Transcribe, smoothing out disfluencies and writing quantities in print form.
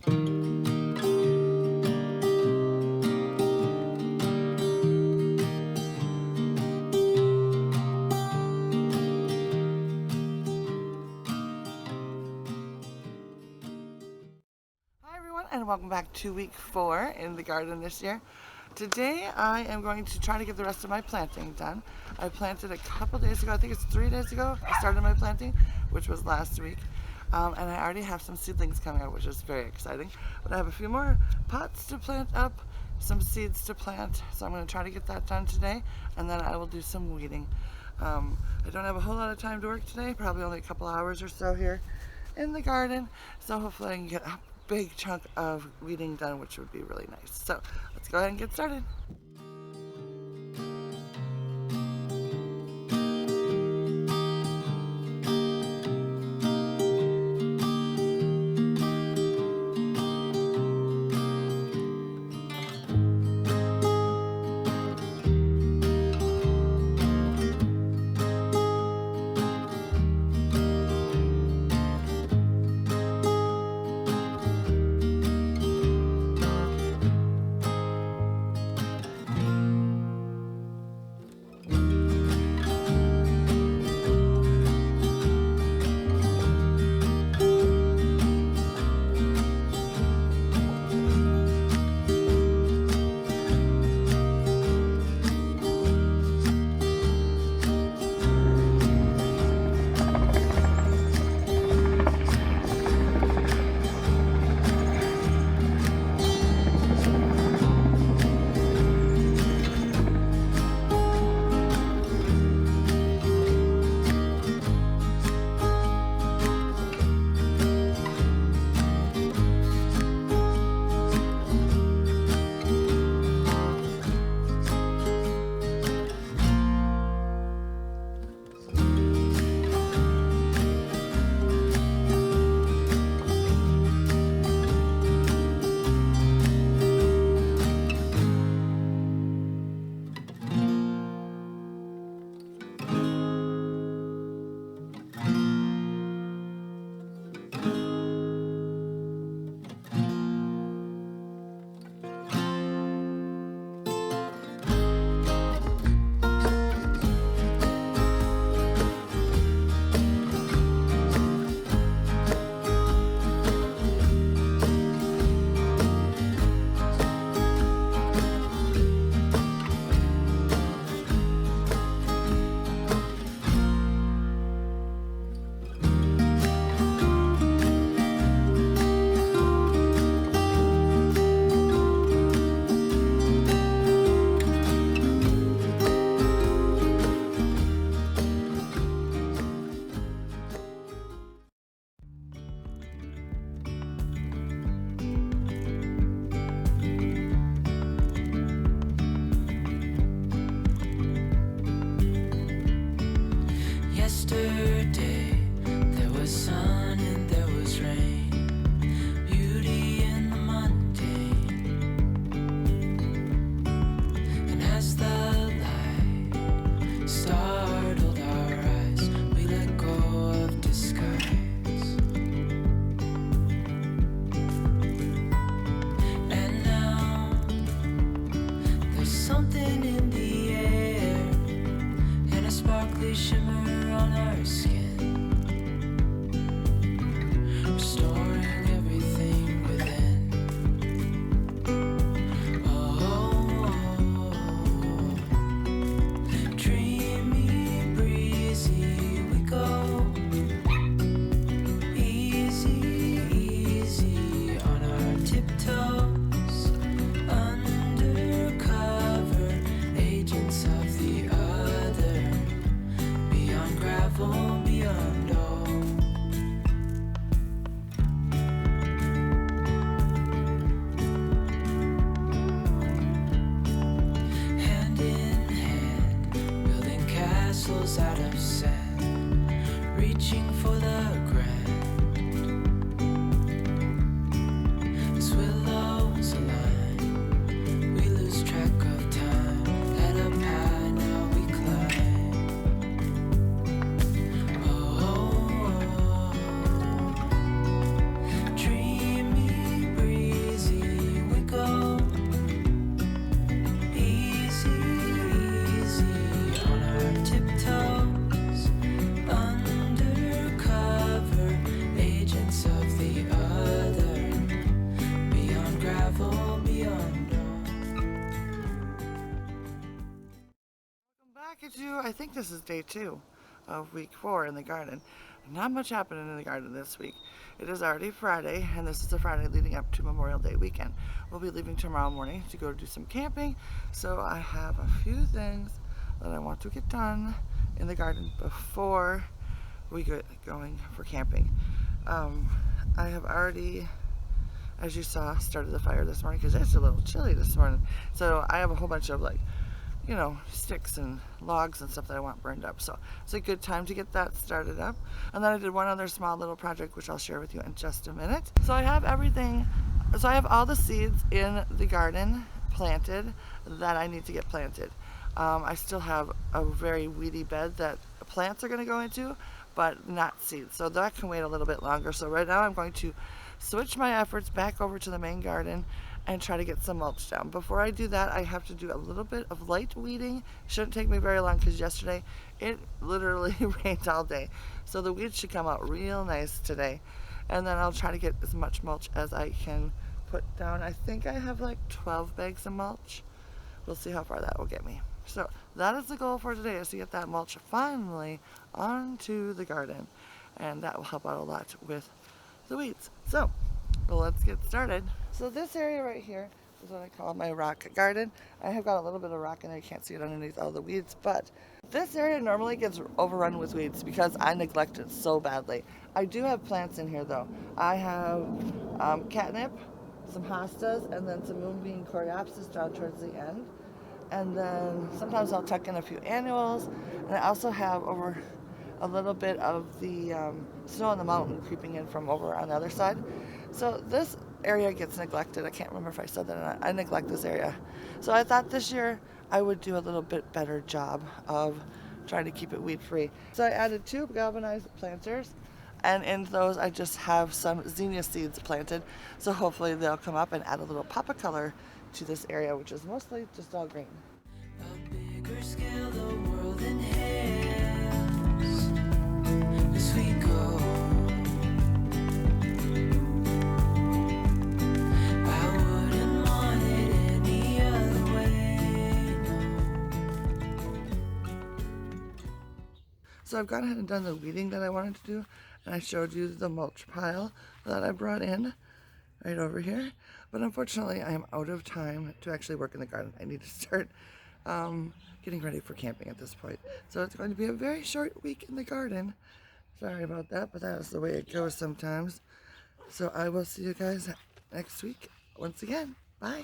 And welcome back to week 4 in the garden this year. Today I am going to try to get the rest of my planting done. I planted a couple days ago, I think it's 3 days ago, I started my planting, which was last week. And I already have some seedlings coming out, which is very exciting. But I have a few more pots to plant up, some seeds to plant, so I'm going to try to get that done today, and then I will do some weeding. I don't have a whole lot of time to work today, probably only a couple hours or so here in the garden, so hopefully I can get a big chunk of weeding done, which would be really nice. So let's go ahead and get started. Yesterday there was sun and there was rain, beauty in the mundane. And as the light startled our eyes, we let go of disguise. And now there's something in the air and a sparkly shimmer on our skin, restoring everything within. Oh, dreamy, breezy, we go. Easy, easy on our tiptoes, undercover agents of the other, beyond do, I think this is day 2 of week 4 in the garden. Not much happening in the garden this week. It is already Friday, and this is the Friday leading up to Memorial Day weekend. We'll be leaving tomorrow morning to go do some camping, so I have a few things that I want to get done in the garden before we get going for camping. I have already, as you saw, started the fire this morning because it's a little chilly this morning. So I have a whole bunch of sticks and logs and stuff that I want burned up. So it's a good time to get that started up. And then I did one other small little project, which I'll share with you in just a minute. So I have everything. So I have all the seeds in the garden planted that I need to get planted. I still have a very weedy bed that plants are going to go into, but not seeds. So that can wait a little bit longer. So right now I'm going to switch my efforts back over to the main garden and try to get some mulch down. Before I do that, I have to do a little bit of light weeding. Shouldn't take me very long because yesterday it literally rained all day. So the weeds should come out real nice today. And then I'll try to get as much mulch as I can put down. I think I have like 12 bags of mulch. We'll see how far that will get me. So that is the goal for today, is to get that mulch finally onto the garden. And that will help out a lot with the weeds. So let's get started. So this area right here is what I call my rock garden. I have got a little bit of rock in there. You can't see it underneath all the weeds, but this area normally gets overrun with weeds because I neglect it so badly. I do have plants in here though. I have catnip, some hostas, and then some moonbeam coreopsis down towards the end. And then sometimes I'll tuck in a few annuals. And I also have over a little bit of the snow on the mountain creeping in from over on the other side. So this area gets neglected. I can't remember if I said that or not. I neglect this area. So I thought this year I would do a little bit better job of trying to keep it weed free. So I added 2 galvanized planters, and in those I just have some zinnia seeds planted. So hopefully they'll come up and add a little pop of color to this area, which is mostly just all green. A bigger scale, the world inhales as we go. I wouldn't want it any other way, no. So I've gone ahead and done the weeding that I wanted to do, and I showed you the mulch pile that I brought in right over here. But unfortunately, I am out of time to actually work in the garden. I need to start getting ready for camping at this point. So it's going to be a very short week in the garden. Sorry about that, but that is the way it goes sometimes. So I will see you guys next week once again. Bye.